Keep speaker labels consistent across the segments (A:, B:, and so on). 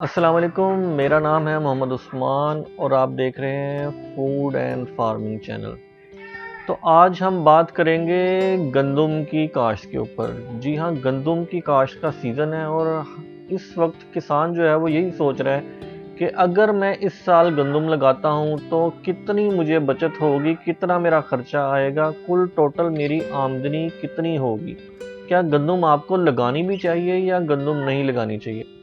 A: अस्सलाम वालेकुम, मेरा नाम है मोहम्मद उस्मान और आप देख रहे हैं फूड एंड फार्मिंग चैनल। तो आज हम बात करेंगे गंदम की काश्त के ऊपर। जी हाँ, गंदम की काश्त का सीज़न है और इस वक्त किसान जो है वो यही सोच रहा है कि अगर मैं इस साल गंदम लगाता हूँ तो कितनी मुझे बचत होगी, कितना मेरा खर्चा आएगा, कुल टोटल मेरी आमदनी कितनी होगी। क्या गंदम आपको लगानी भी चाहिए या गंदम नहीं लगानी चाहिए?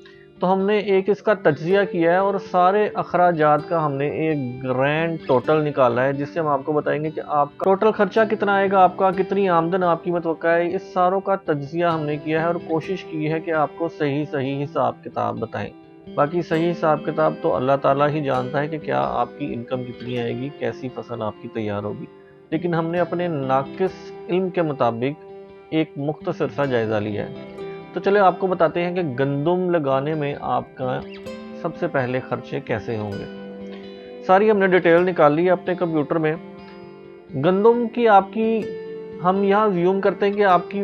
A: तो हमने एक इसका तज्ज़िया किया है और सारे अखराजात का हमने एक ग्रैंड टोटल निकाला है, जिससे हम आपको बताएंगे कि आपका टोटल खर्चा कितना आएगा, आपका कितनी आमदन आपकी मतवक्का है। इस सारों का तज्ज़िया हमने किया है और कोशिश की है कि आपको सही सही हिसाब किताब बताएं। बाकी सही हिसाब किताब तो अल्लाह ताला ही जानता है कि क्या आपकी इनकम कितनी आएगी, कैसी फसल आपकी तैयार होगी। लेकिन हमने अपने नाकिस इल्म के मुताबिक एक मुख्तसर सा जायज़ा लिया है। तो चलिए आपको बताते हैं कि गंदम लगाने में आपका सबसे पहले खर्चे कैसे होंगे। सारी हमने डिटेल निकाल ली है अपने कंप्यूटर में। गंदम की आपकी हम यहाँ ज़्यूम करते हैं कि आपकी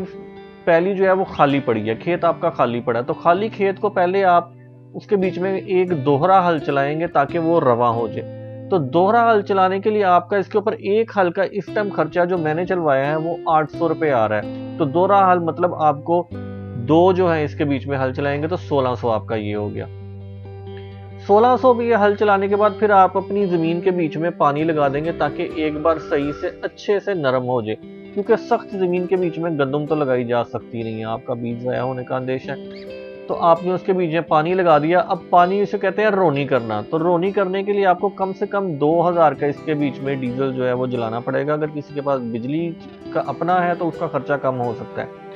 A: पैली जो है वो खाली पड़ी है, खेत आपका खाली पड़ा है। तो खाली खेत को पहले आप उसके बीच में एक दोहरा हल चलाएंगे ताकि वो रवा हो जाए। तो दोहरा हल चलाने के लिए आपका इसके ऊपर एक हल का इस टाइम खर्चा जो मैंने चलवाया है वो 800 रुपये आ रहा है। तो दोहरा हल मतलब आपको दो जो है इसके बीच में हल चलाएंगे तो 1600 आपका ये हो गया। 1600 भी ये हल चलाने के बाद फिर आप अपनी जमीन के बीच में पानी लगा देंगे ताकि एक बार सही से अच्छे से नरम हो जाए, क्योंकि सख्त जमीन के बीच में गंदम तो लगाई जा सकती नहीं है, आपका बीज ज़ाया होने का अंदेश है। तो आपने उसके बीच में पानी लगा दिया। अब पानी इसे कहते हैं रोनी करना। तो रोनी करने के लिए आपको कम से कम 2000 का इसके बीच में डीजल जो है वो जलाना पड़ेगा। अगर किसी के पास बिजली का अपना है तो उसका खर्चा कम हो सकता है।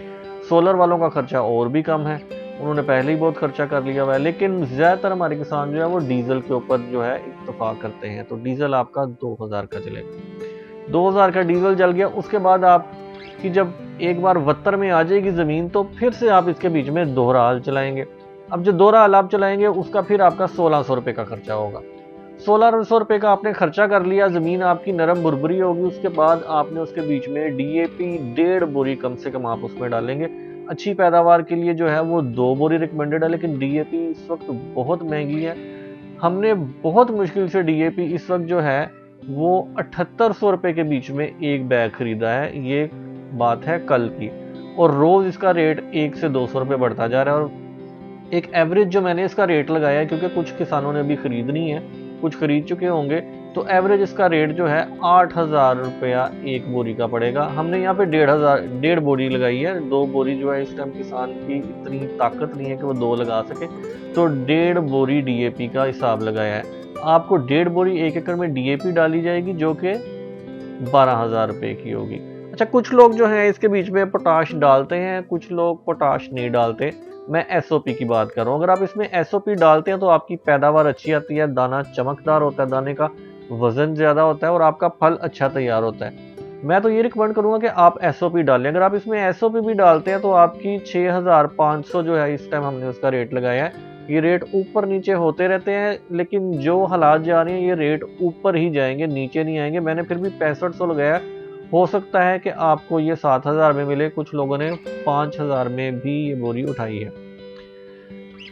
A: सोलर वालों का खर्चा और भी कम है, उन्होंने पहले ही बहुत खर्चा कर लिया हुआ है। लेकिन ज़्यादातर हमारे किसान जो है वो डीजल के ऊपर जो है इत्तफाक करते हैं। तो डीजल आपका 2000 का चलेगा। 2000 का डीजल जल गया, उसके बाद आपकी जब एक बार वत्तर में आ जाएगी ज़मीन तो फिर से आप इसके बीच में दोहरा हल चलाएंगे। अब जो दोहरा हल आप चलाएंगे उसका फिर आपका 1600 रुपये का खर्चा होगा। 1600 रुपये का आपने खर्चा कर लिया, ज़मीन आपकी नरम भुरभुरी होगी। उसके बाद आपने उसके बीच में डीएपी 1.5 बोरी कम से कम आप उसमें डालेंगे। अच्छी पैदावार के लिए जो है वो 2 बोरी रिकमेंडेड है, लेकिन डीएपी इस वक्त बहुत महंगी है। हमने बहुत मुश्किल से डीएपी इस वक्त जो है वो 7800 रुपये के बीच में एक बैग खरीदा है। ये बात है कल की, और रोज़ इसका रेट 1 से 200 रुपये बढ़ता जा रहा है। और एक एवरेज जो मैंने इसका रेट लगाया है, क्योंकि कुछ किसानों ने अभी खरीदनी है, कुछ खरीद चुके होंगे, तो एवरेज इसका रेट जो है 8000 रुपया एक बोरी का पड़ेगा। हमने यहाँ पे 1.5 बोरी लगाई है। 2 बोरी जो है इस टाइम किसान की इतनी ताकत नहीं है कि वो 2 लगा सके, तो 1.5 बोरी डीएपी का हिसाब लगाया है। आपको 1.5 बोरी 1 एकड़ में डीएपी डाली जाएगी जो कि 12,000 रुपये की होगी। अच्छा, कुछ लोग जो हैं इसके बीच में पोटाश डालते हैं, कुछ लोग पोटाश नहीं डालते। मैं एसओपी की बात कर रहा हूँ। अगर आप इसमें एसओपी डालते हैं तो आपकी पैदावार अच्छी आती है, दाना चमकदार होता है, दाने का वजन ज़्यादा होता है और आपका फल अच्छा तैयार होता है। मैं तो ये रिकमेंड करूँगा कि आप एसओपी डालें। अगर आप इसमें एसओपी भी डालते हैं तो आपकी 6500 जो है इस टाइम हमने उसका रेट लगाया है। ये रेट ऊपर नीचे होते रहते हैं, लेकिन जो हालात जा रहे हैं ये रेट ऊपर ही जाएंगे, नीचे नहीं आएंगे। मैंने फिर भी 6500 लगाया। हो सकता है कि आपको ये 7000 में मिले, कुछ लोगों ने 5000 में भी ये बोरी उठाई है।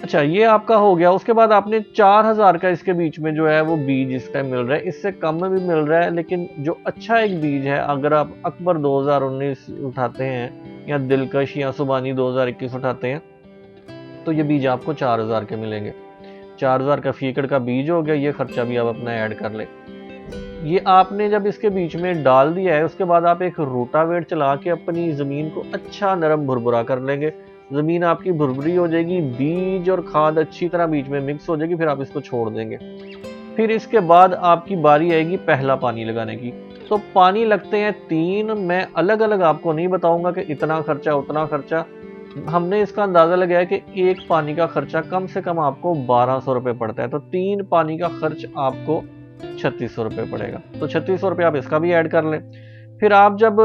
A: अच्छा, ये आपका हो गया। उसके बाद आपने 4000 का इसके बीच में जो है वो बीज इस टाइम मिल रहा है, इससे कम में भी मिल रहा है, लेकिन जो अच्छा एक बीज है, अगर आप अकबर 2019 उठाते हैं या दिलकश या सुबानी 2021 उठाते हैं तो ये बीज आपको 4000 के मिलेंगे। 4000 का फी एकड़ का बीज हो गया। ये खर्चा भी आप अपना ऐड कर लें। ये आपने जब इसके बीच में डाल दिया है उसके बाद आप एक रोटावेट चला के अपनी ज़मीन को अच्छा नरम भुरभुरा कर लेंगे। ज़मीन आपकी भुरभुरी हो जाएगी, बीज और खाद अच्छी तरह बीच में मिक्स हो जाएगी, फिर आप इसको छोड़ देंगे। फिर इसके बाद आपकी बारी आएगी पहला पानी लगाने की। तो पानी लगते हैं 3। मैं अलग अलग आपको नहीं बताऊंगा कि इतना खर्चा उतना खर्चा। हमने इसका अंदाज़ा लगाया कि एक पानी का खर्चा कम से कम आपको 1200 रुपये पड़ता है। तो 3 पानी का खर्च आपको 3600 रुपये पड़ेगा। तो 3600 रुपये आप इसका भी ऐड कर लें। फिर आप जब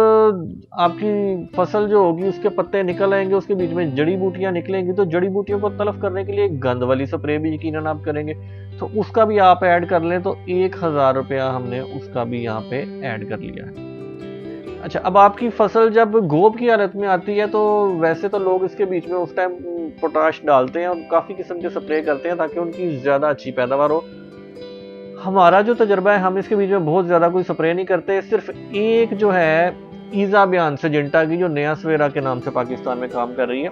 A: आपकी फसल जो होगी उसके पत्ते निकल आएंगे, उसके बीच में जड़ी बूटियां निकलेंगी, तो जड़ी बूटियों को तलफ करने के लिए गंद वाली स्प्रे भी यकीनन आप करेंगे, तो उसका भी आप ऐड कर लें। तो 1000 रुपया हमने उसका भी यहाँ पे ऐड कर लिया है। अच्छा, अब आपकी फसल जब गोब की हालत में आती है तो वैसे तो लोग इसके बीच में उस टाइम पोटाश डालते हैं और काफ़ी किस्म के स्प्रे करते हैं ताकि उनकी ज़्यादा अच्छी पैदावार हो। हमारा जो तजर्बा है, हम इसके बीच में बहुत ज़्यादा कोई स्प्रे नहीं करते, सिर्फ एक जो है ईज़ा बयान सिंजेंटा की, जो नया सवेरा के नाम से पाकिस्तान में काम कर रही है,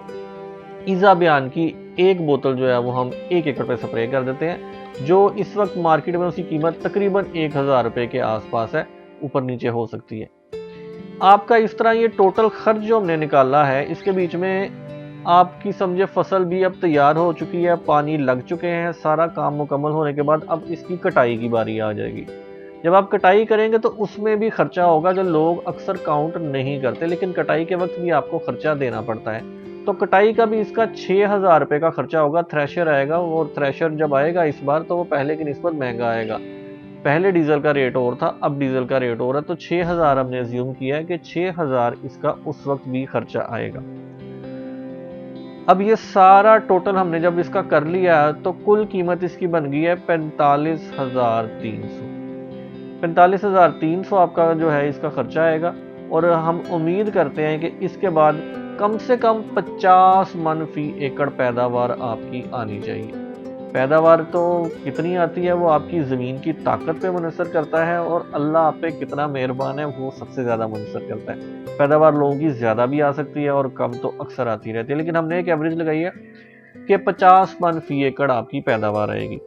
A: ईज़ा बयान की एक बोतल जो है वो हम 1 एकड़ पे स्प्रे कर देते हैं, जो इस वक्त मार्केट में उसकी कीमत तकरीबन 1000 रुपये के आसपास है, ऊपर नीचे हो सकती है। आपका इस तरह ये टोटल खर्च जो हमने निकाला है, इसके बीच में आपकी समझे फसल भी अब तैयार हो चुकी है, पानी लग चुके हैं, सारा काम मुकम्मल होने के बाद अब इसकी कटाई की बारी आ जाएगी। जब आप कटाई करेंगे तो उसमें भी खर्चा होगा जो लोग अक्सर काउंट नहीं करते, लेकिन कटाई के वक्त भी आपको खर्चा देना पड़ता है। तो कटाई का भी इसका 6000 रुपये का खर्चा होगा। थ्रेशर आएगा, और थ्रेशर जब आएगा इस बार तो वो पहले की निस्बत महंगा आएगा। पहले डीजल का रेट और था, अब डीजल का रेट और है, तो 6000 हमने अज्यूम किया है कि 6000 इसका उस वक्त भी खर्चा आएगा। अब ये सारा टोटल हमने जब इसका कर लिया तो कुल कीमत इसकी बन गई है 45,300। 45,300 आपका जो है इसका खर्चा आएगा, और हम उम्मीद करते हैं कि इसके बाद कम से कम 50 मन फी एकड़ पैदावार आपकी आनी चाहिए। पैदावार तो कितनी आती है वो आपकी ज़मीन की ताकत पे मुनसर करता है, और अल्लाह आप पे कितना मेहरबान है वो सबसे ज़्यादा मुनसर करता है। पैदावार लोगों की ज़्यादा भी आ सकती है और कम तो अक्सर आती रहती है, लेकिन हमने एक एवरेज लगाई है कि 50 मन फी एकड़ आपकी पैदावार आएगी।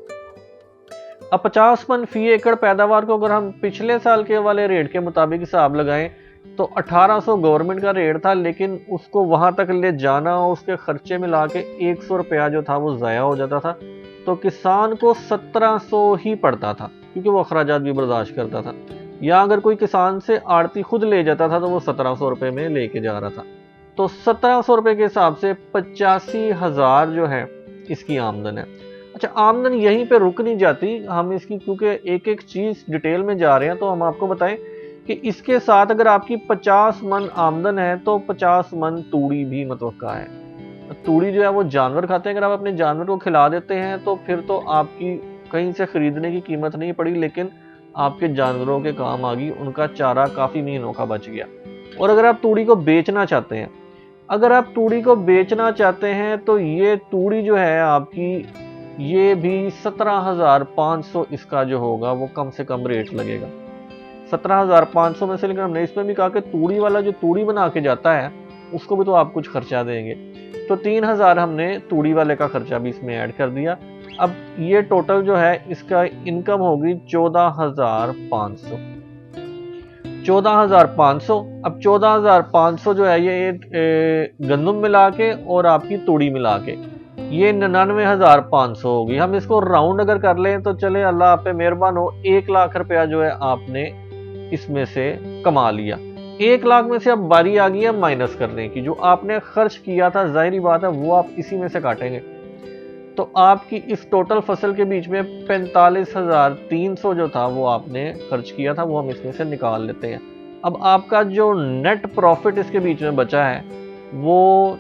A: अब 50 मन फी एकड़ पैदावार को अगर हम पिछले साल के वाले रेट के मुताबिक हिसाब लगाएं तो 1800 गवर्नमेंट का रेट था, लेकिन उसको वहां तक ले जाना, उसके खर्चे मिला के 100 रुपया जो था वो ज़ाया हो जाता था, तो किसान को 1700 ही पड़ता था, क्योंकि वो अखराजात भी बर्दाश्त करता था। या अगर कोई किसान से आड़ती खुद ले जाता था तो वो 1700 रुपये में लेके जा रहा था। तो 1700 रुपये के हिसाब से 85,000 जो है इसकी आमदन है। अच्छा, आमदन यहीं पे रुक नहीं जाती, हम इसकी क्योंकि एक एक चीज़ डिटेल में जा रहे हैं, तो हम आपको बताएं कि इसके साथ अगर आपकी 50 मन आमदन है तो 50 मन तूड़ी भी मतवक्का है। तूड़ी जो है वो जानवर खाते हैं, अगर आप अपने जानवर को खिला देते हैं तो फिर तो आपकी कहीं से खरीदने की कीमत नहीं पड़ी, लेकिन आपके जानवरों के काम आ गई, उनका चारा काफ़ी महीनों का बच गया। और अगर आप तूड़ी को बेचना चाहते हैं, तो ये तूड़ी जो है आपकी, ये भी 17,500 इसका जो होगा वो कम से कम रेट लगेगा 17,500 में से। लेकिन हमने इसमें भी कहा कि तूड़ी वाला जो तूड़ी बना के जाता है उसको भी तो आप कुछ खर्चा देंगे, तो 3,000 हमने तूड़ी वाले का खर्चा भी इसमें ऐड कर दिया। अब ये टोटल जो है इसका इनकम होगी 14,500। 14,500। अब 14,500 जो है ये गंदम मिला के और आपकी तूड़ी मिला के ये 99,500 होगी। हम इसको राउंड अगर कर लें तो चले, अल्लाह आप पे मेहरबान हो, 1 लाख रुपया जो है आपने इसमें से कमा लिया। 1 लाख में से अब बारी आ गई है माइनस करने की। जो आपने खर्च किया था, जाहिर बात है वो आप इसी में से काटेंगे, तो आपकी इस टोटल फसल के बीच में 45,300 जो था वो आपने खर्च किया था, वो हम इसमें से निकाल लेते हैं। अब आपका जो नेट प्रॉफिट इसके बीच में बचा है वो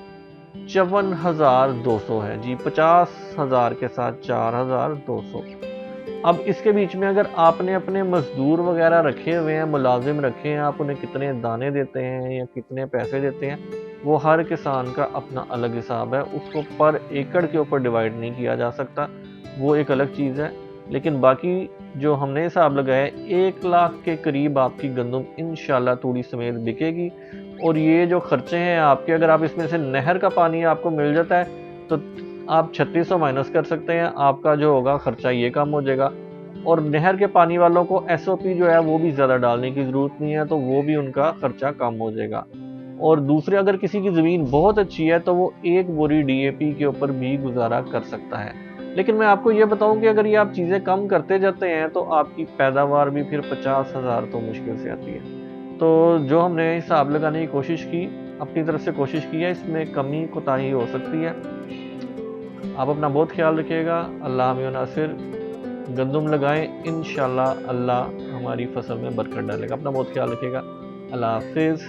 A: 54,200 है जी। 50,000 के साथ 4,200। अब इसके बीच में अगर आपने अपने मजदूर वगैरह रखे हुए हैं, मुलाजिम रखे हैं, आप उन्हें कितने दाने देते हैं या कितने पैसे देते हैं, वो हर किसान का अपना अलग हिसाब है, उसको पर एकड़ के ऊपर डिवाइड नहीं किया जा सकता, वो एक अलग चीज़ है। लेकिन बाकी जो हमने हिसाब लगाया है 1 लाख के करीब आपकी गंदम इंशाल्लाह तूड़ी समेत बिकेगी। और ये जो खर्चे हैं आपके, अगर आप इसमें से नहर का पानी आपको मिल जाता है तो आप 3600 माइनस कर सकते हैं, आपका जो होगा खर्चा ये कम हो जाएगा। और नहर के पानी वालों को SOP जो है वो भी ज़्यादा डालने की ज़रूरत नहीं है, तो वो भी उनका खर्चा कम हो जाएगा। और दूसरे, अगर किसी की ज़मीन बहुत अच्छी है तो वो 1 बोरी DAP के ऊपर भी गुजारा कर सकता है। लेकिन मैं आपको ये बताऊं कि अगर ये आप चीज़ें कम करते जाते हैं तो आपकी पैदावार भी फिर 50,000 तो मुश्किल से आती है। तो जो हमने हिसाब लगाने की कोशिश की, अपनी तरफ से कोशिश की है, इसमें कमी कोताही हो सकती है। आप अपना बहुत ख्याल रखिएगा। अल्लाह हमें नासिर, गंदम लगाएं, इंशाल्लाह अल्लाह हमारी फसल में बरकत डालेगा। अपना बहुत ख्याल रखिएगा। अल्लाह हाफिज़।